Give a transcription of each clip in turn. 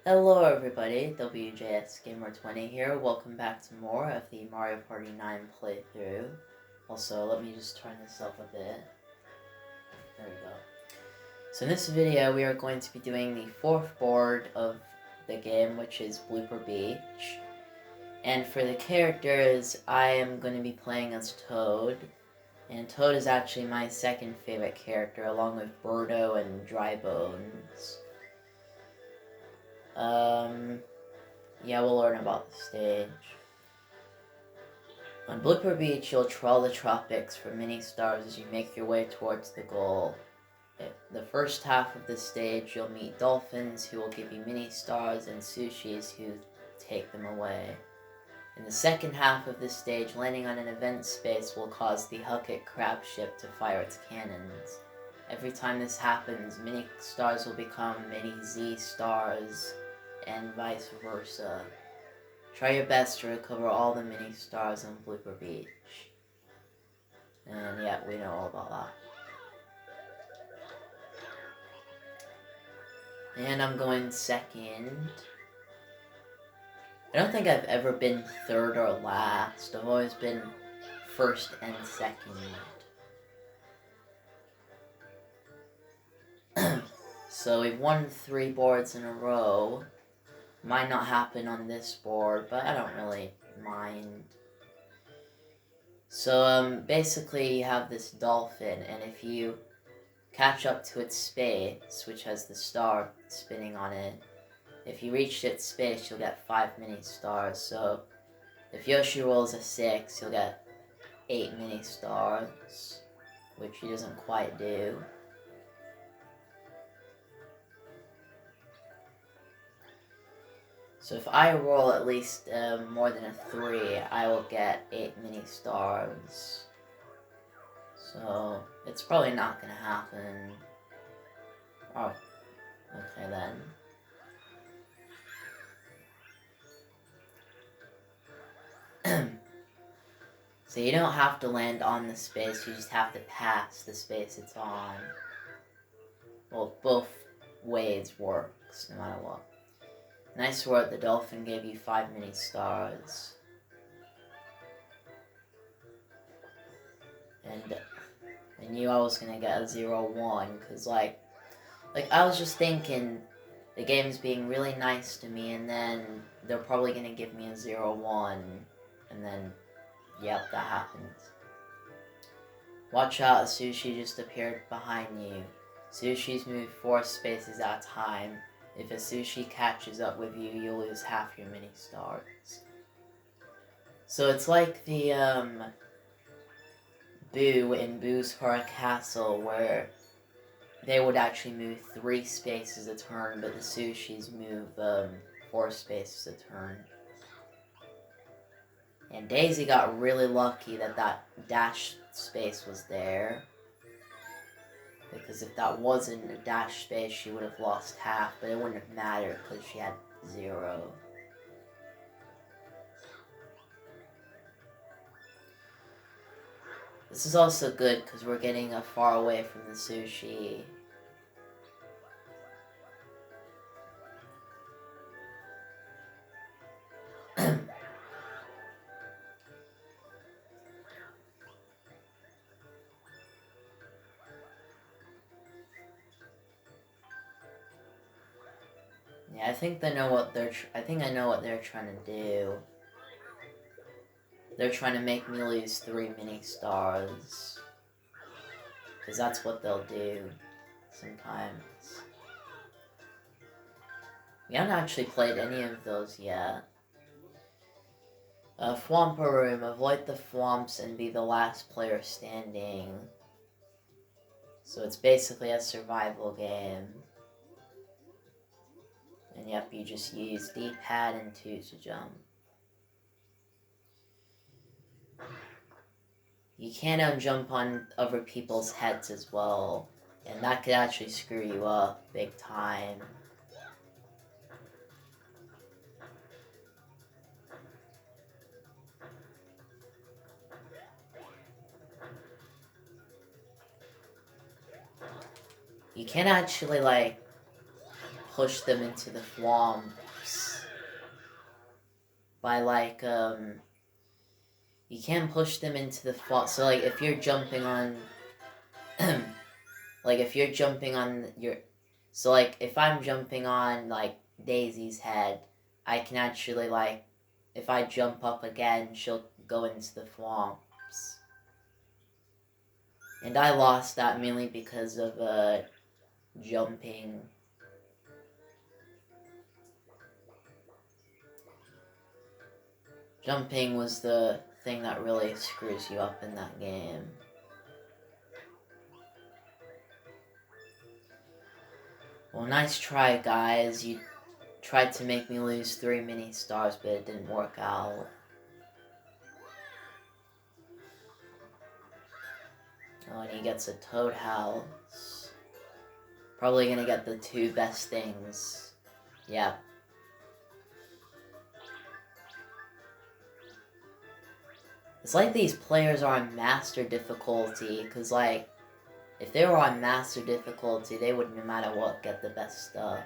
Hello everybody, WJS Gamer 20 here. Welcome back to more of the Mario Party 9 playthrough. Also, let me just turn this up a bit. There we go. So in this video, we are going to be doing the fourth board of the game, which is Blooper Beach. And for the characters, I am going to be playing as Toad. And Toad is actually my second favorite character, along with Birdo and Drybones. Yeah, we'll learn about the stage. On Blooper Beach, you'll trawl the tropics for mini stars as you make your way towards the goal. The first half of the stage, you'll meet dolphins who will give you mini stars and sushis who take them away. In the second half of the stage, landing on an event space will cause the Hucket crab ship to fire its cannons. Every time this happens, mini stars will become mini Z stars, and vice versa. Try your best to recover all the mini stars on Blooper Beach. And yeah, we know all about that. And I'm going second. I don't think I've ever been third or last. I've always been first and second. So we've won 3 boards in a row. Might not happen on this board, but I don't really mind. So, basically you have this dolphin, and if you catch up to its space, which has the star spinning on it, if you reach its space, you'll get 5 mini stars. So, if Yoshi rolls a 6, you'll get 8 mini stars, which he doesn't quite do. So if I roll at least more than a 3, I will get 8 mini stars. So it's probably not gonna happen. Oh, okay then. So you don't have to land on the space, you just have to pass the space it's on. Well, both ways works, no matter what. Nice work, the dolphin gave you 5 mini stars. And I knew I was gonna get a 0-1, because like I was just thinking the game's being really nice to me, and then they're probably gonna give me a 0-1, and then, yep, that happens. Watch out, a sushi just appeared behind you. Sushis move 4 spaces at a time. If a sushi catches up with you, you'll lose half your mini stars. So it's like the, Boo in Boo's Horror Castle, where they would actually move 3 spaces a turn, but the sushis move, 4 spaces a turn. And Daisy got really lucky that that dash space was there. Because if that wasn't a dash space, she would have lost half, but it wouldn't have mattered because she had 0. This is also good because we're getting far away from the sushi. Yeah, I think I know what they're trying to do. They're trying to make me lose 3 mini stars. Because that's what they'll do sometimes. We haven't actually played any of those yet. Thwomper Room. Avoid the thwomps and be the last player standing. So it's basically a survival game. And yep, you just use D-pad and 2 to jump. You can jump on other people's heads as well, and that could actually screw you up big time. You can actually, like, push them into the thwomps by, like, you can't push them into the thwomps. So, like, if you're jumping on, like, if you're jumping on your, so, like, if I'm jumping on, like, Daisy's head, I can actually, like, if I jump up again, she'll go into the thwomps. And I lost that mainly because of, jumping. Jumping was the thing that really screws you up in that game. Well, nice try, guys. You tried to make me lose 3 mini stars, but it didn't work out. Oh, and he gets a Toad House. Probably gonna get the 2 best things. Yep. It's like these players are on master difficulty, because, like, if they were on master difficulty, they would, no matter what, get the best stuff.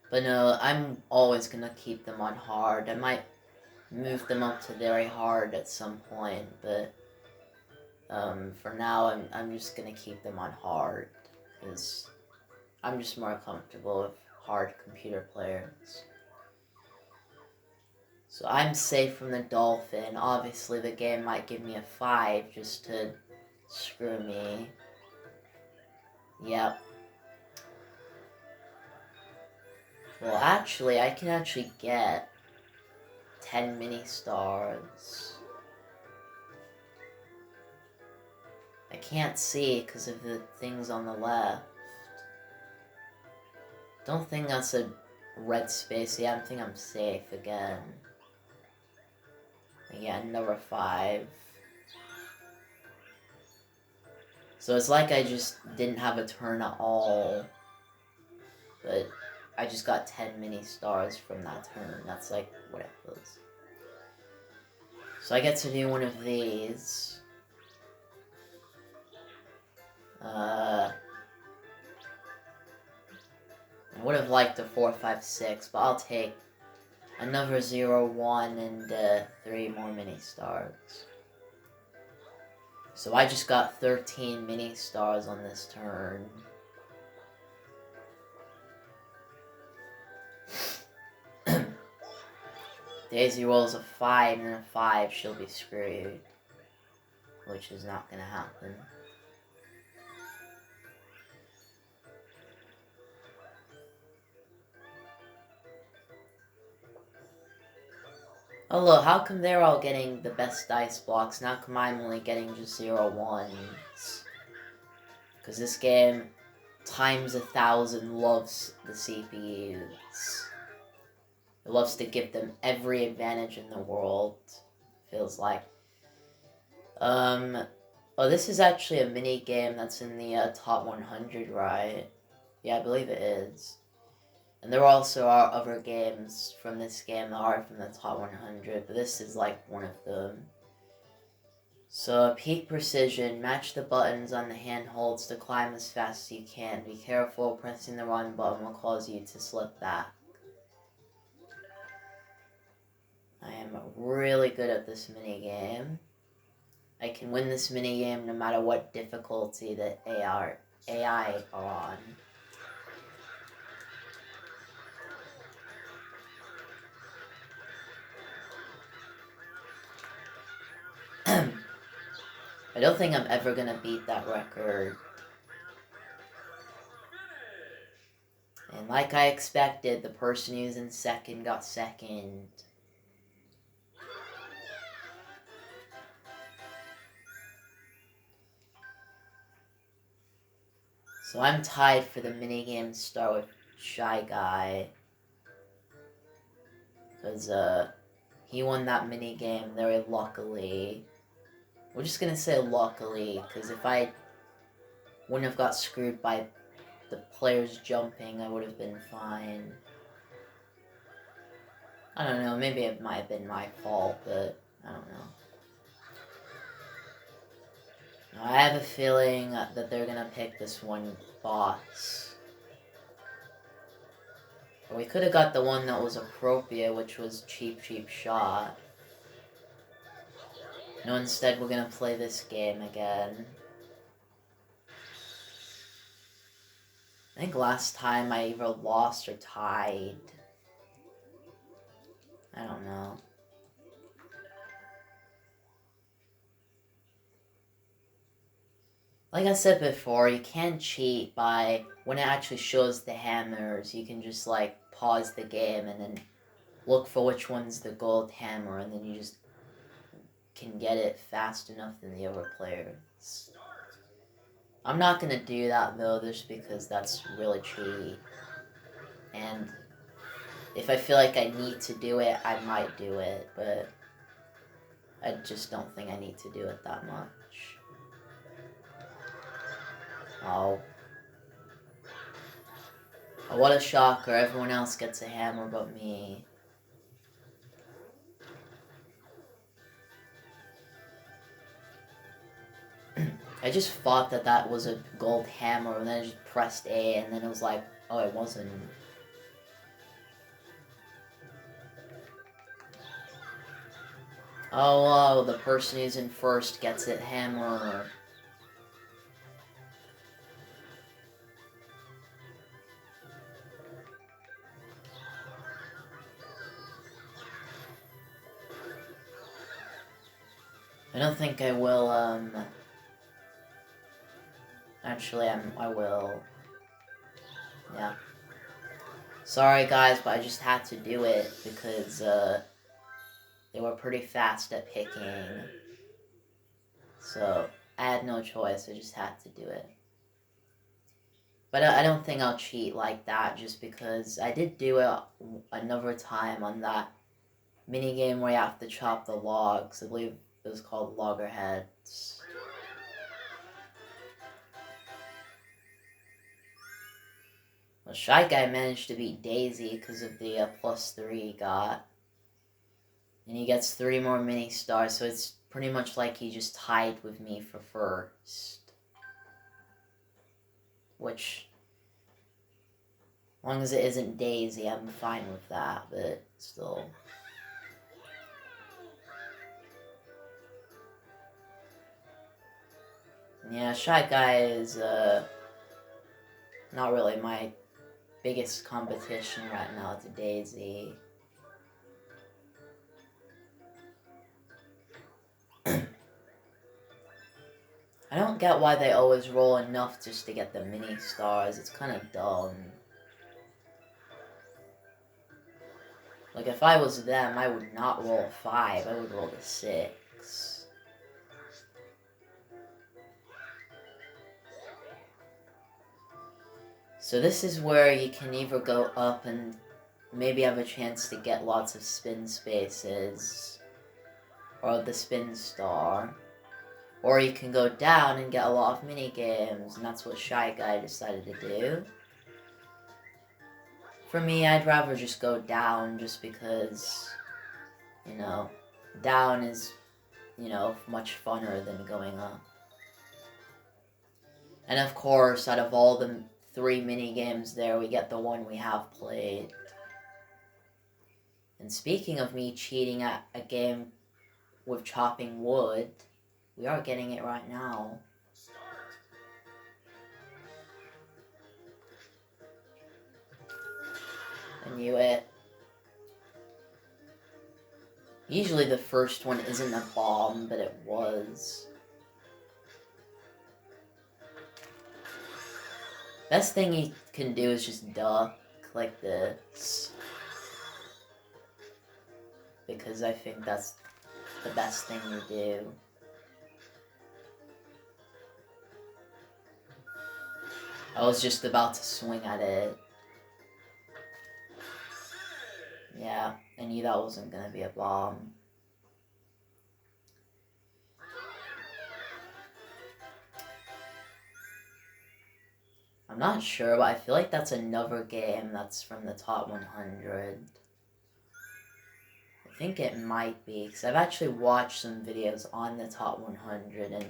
But no, I'm always gonna keep them on hard. I might move them up to very hard at some point, but for now, I'm just gonna keep them on hard, because I'm just more comfortable with hard computer players. So I'm safe from the dolphin. Obviously, the game might give me a 5 just to screw me. Yep. Well, actually, I can actually get 10 mini stars. I can't see because of the things on the left. Don't think that's a red space. Yeah, I think I'm safe again. Again, number 5. So it's like I just didn't have a turn at all. But I just got 10 mini stars from that turn. That's like what it was. So I get to do one of these. I would have liked a 4, 5, 6, but I'll take another 0, 1, and 3 more mini stars. So I just got 13 mini stars on this turn. Daisy rolls a 5 and a 5, she'll be screwed. Which is not gonna happen. Oh look, how come they're all getting the best dice blocks? Now come I'm only getting just 0, 1s? Because this game, times 1,000, loves the CPUs. It loves to give them every advantage in the world, feels like. Oh, this is actually a mini game that's in the top 100, right? Yeah, I believe it is. And there also are other games from this game that are from the top 100, but this is like one of them. So, peak precision, match the buttons on the handholds to climb as fast as you can. Be careful, pressing the wrong button will cause you to slip back. I am really good at this minigame. I can win this minigame no matter what difficulty the AI are on. I don't think I'm ever gonna beat that record. And like I expected, the person who's in second got second. So I'm tied for the minigame start with Shy Guy. Because, he won that minigame very luckily. We're just gonna say luckily, because if I wouldn't have got screwed by the players jumping, I would have been fine. I don't know, maybe it might have been my fault, but I don't know. I have a feeling that they're gonna pick this one boss. Or we could have got the one that was appropriate, which was Cheap Shot. No, instead we're gonna play this game again. I think last time I either lost or tied. I don't know. Like I said before, you can cheat by, when it actually shows the hammers, you can just like pause the game and then look for which one's the gold hammer, and then you just can get it fast enough than the other players. I'm not gonna do that though, just because that's really cheat. And if I feel like I need to do it, I might do it, but I just don't think I need to do it that much. Oh. Oh, what a shocker. Everyone else gets a hammer but me. I just thought that that was a gold hammer, and then I just pressed A, and then it was like, oh, it wasn't. Oh, the person who's in first gets it hammer. I don't think I will, actually, I will. Yeah. Sorry, guys, but I just had to do it because, they were pretty fast at picking. So, I had no choice, I just had to do it. But I don't think I'll cheat like that, just because I did do it another time on that minigame where you have to chop the logs. I believe it was called Loggerheads. Well, Shy Guy managed to beat Daisy because of the +3 he got. And he gets 3 more mini stars, so it's pretty much like he just tied with me for first. Which, as long as it isn't Daisy, I'm fine with that, but still. Yeah, Shy Guy is, not really my biggest competition right now to Daisy. I don't get why they always roll enough just to get the mini stars. It's kind of dumb. Like, if I was them, I would not roll a 5. I would roll the 6. So this is where you can either go up and maybe have a chance to get lots of spin spaces, or the spin star. Or you can go down and get a lot of mini games, and that's what Shy Guy decided to do. For me, I'd rather just go down, just because, you know, down is, you know, much funner than going up. And of course, out of all the 3 mini games there, we get the one we have played. And speaking of me cheating at a game with chopping wood, we are getting it right now. I knew it. Usually the first one isn't a bomb, but it was. Best thing you can do is just duck like this. Because I think that's the best thing to do. I was just about to swing at it. Yeah, I knew that wasn't gonna be a bomb. I'm not sure, but I feel like that's another game that's from the top 100. I think it might be, because I've actually watched some videos on the top 100, and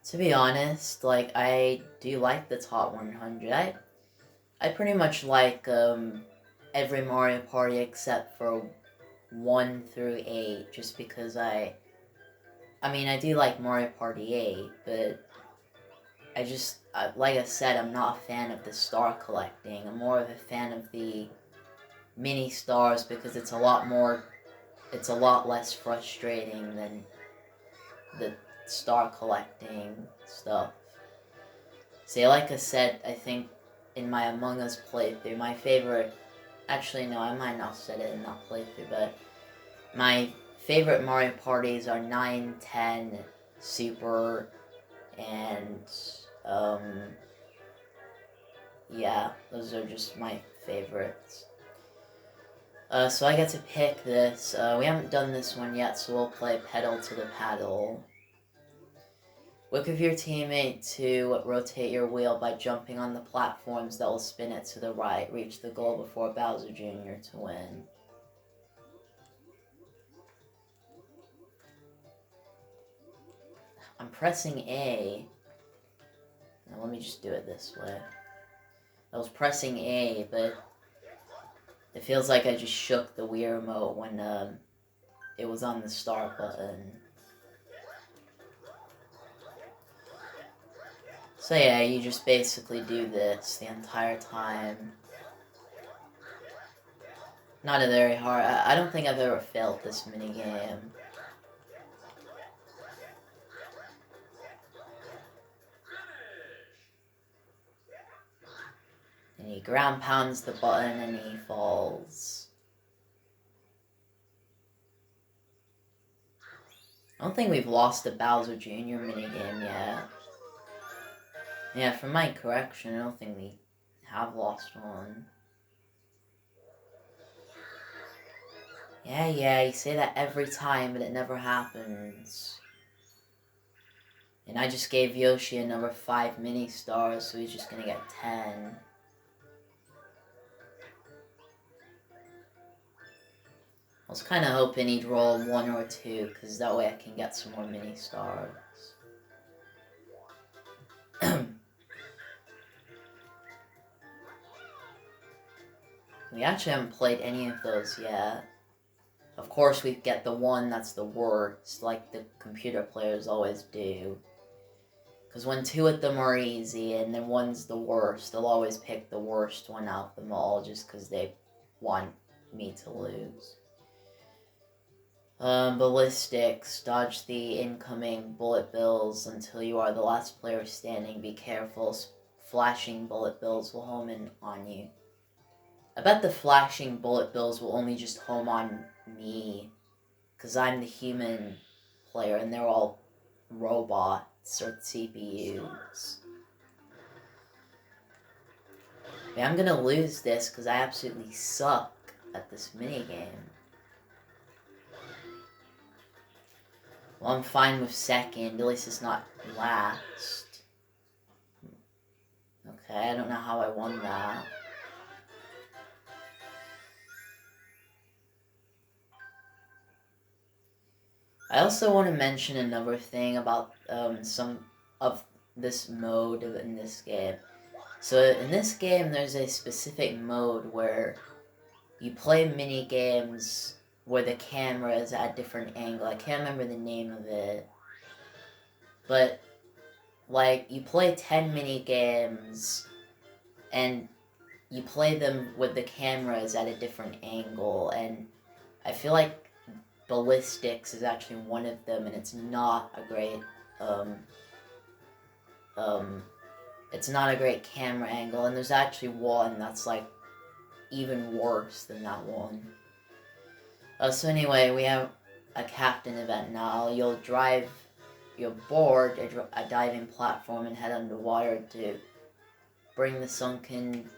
To be honest, like, I do like the top 100. I pretty much like every Mario Party except for 1 through 8, just because I mean, I do like Mario Party 8, but I just, like I said, I'm not a fan of the star collecting. I'm more of a fan of the mini stars because it's a lot less frustrating than the star collecting stuff. See, like I said, I think in my Among Us playthrough, my favorite, actually no, I might not have said it in that playthrough, but my favorite Mario parties are 9, 10, Super, and, yeah, those are just my favorites. So I get to pick this. We haven't done this one yet, so we'll play Pedal to the Paddle. Work with your teammate to rotate your wheel by jumping on the platforms that will spin it to the right. Reach the goal before Bowser Jr. to win. I'm pressing A. Now let me just do it this way. I was pressing A, but it feels like I just shook the Wii remote when it was on the start button. So yeah, you just basically do this the entire time. Not a very hard... I don't think I've ever failed this minigame. And he ground pounds the button and he falls. I don't think we've lost the Bowser Jr. minigame yet. Yeah, from my correction, I don't think we have lost one. Yeah, you say that every time, but it never happens. And I just gave Yoshi another 5 mini stars, so he's just gonna get 10. I was kind of hoping he'd roll 1 or 2, because that way I can get some more mini stars. We actually haven't played any of those yet. Of course, we get the one that's the worst, like the computer players always do. Because when 2 of them are easy and then one's the worst, they'll always pick the worst one out of them all just because they want me to lose. Ballistics. Dodge the incoming bullet bills until you are the last player standing. Be careful. Flashing bullet bills will home in on you. I bet the flashing bullet bills will only just home on me, because I'm the human player and they're all robots or CPUs. Yeah, I'm gonna lose this because I absolutely suck at this minigame. Well, I'm fine with second, at least it's not last. Okay, I don't know how I won that. I also want to mention another thing about some of this mode in this game. So in this game, there's a specific mode where you play mini games where the camera is at a different angle. I can't remember the name of it, but like you play 10 mini games and you play them with the cameras at a different angle, and I feel like Ballistics is actually one of them, and it's not a great it's not a great camera angle, and there's actually one that's like even worse than that one. So anyway, we have a captain event now. You'll drive your board a diving platform and head underwater to bring the sunken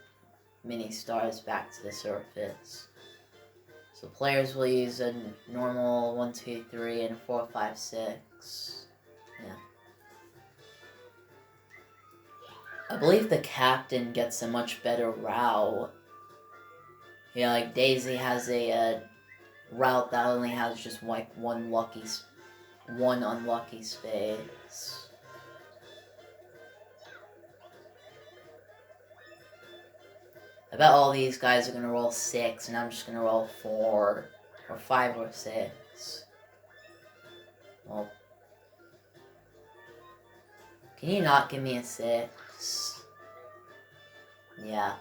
mini stars back to the surface. So players will use a normal 1, 2, 3, and 4, 5, 6. Yeah. I believe the captain gets a much better route. Yeah, like Daisy has a route that only has just like one unlucky space. I bet all these guys are gonna roll 6, and I'm just gonna roll 4, or 5, or 6. Well, can you not give me a 6? Yeah.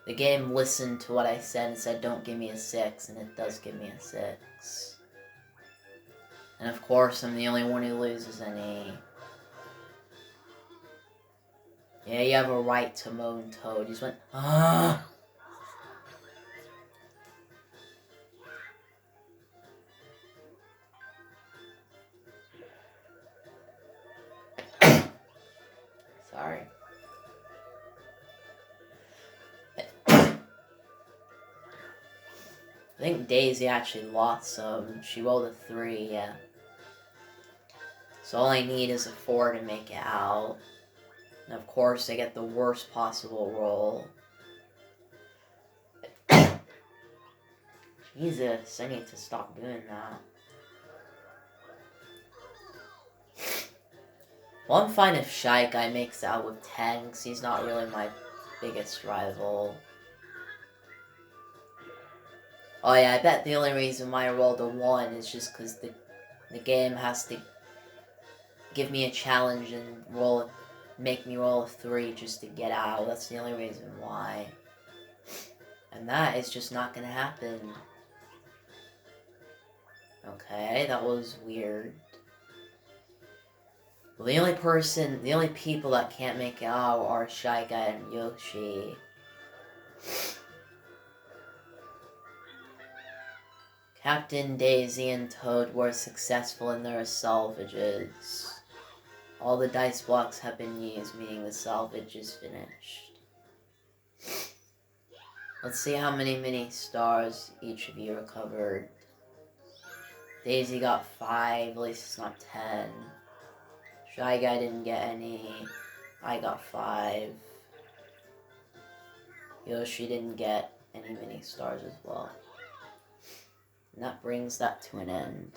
The game listened to what I said and said, don't give me a 6, and it does give me a 6. And of course, I'm the only one who loses any. Yeah, you have a right to moan, Toad. You just went, ah! Sorry. I think Daisy actually lost some. She rolled a 3, yeah. So all I need is a 4 to make it out. And of course, I get the worst possible roll. Jesus, I need to stop doing that. Well, I'm fine if Shy Guy makes it out with 10, because he's not really my biggest rival. Oh yeah, I bet the only reason why I rolled a 1 is just because the game has to give me a challenge and make me roll a 3 just to get out. That's the only reason why. And that is just not gonna happen. Okay, that was weird. Well, the only people that can't make it out are Shy Guy and Yoshi. Captain, Daisy, and Toad were successful in their salvages. All the dice blocks have been used, meaning the salvage is finished. Let's see how many mini stars each of you recovered. Daisy got 5, at least it's not 10. Shy Guy didn't get any. I got 5. Yoshi didn't get any mini stars as well. And that brings that to an end.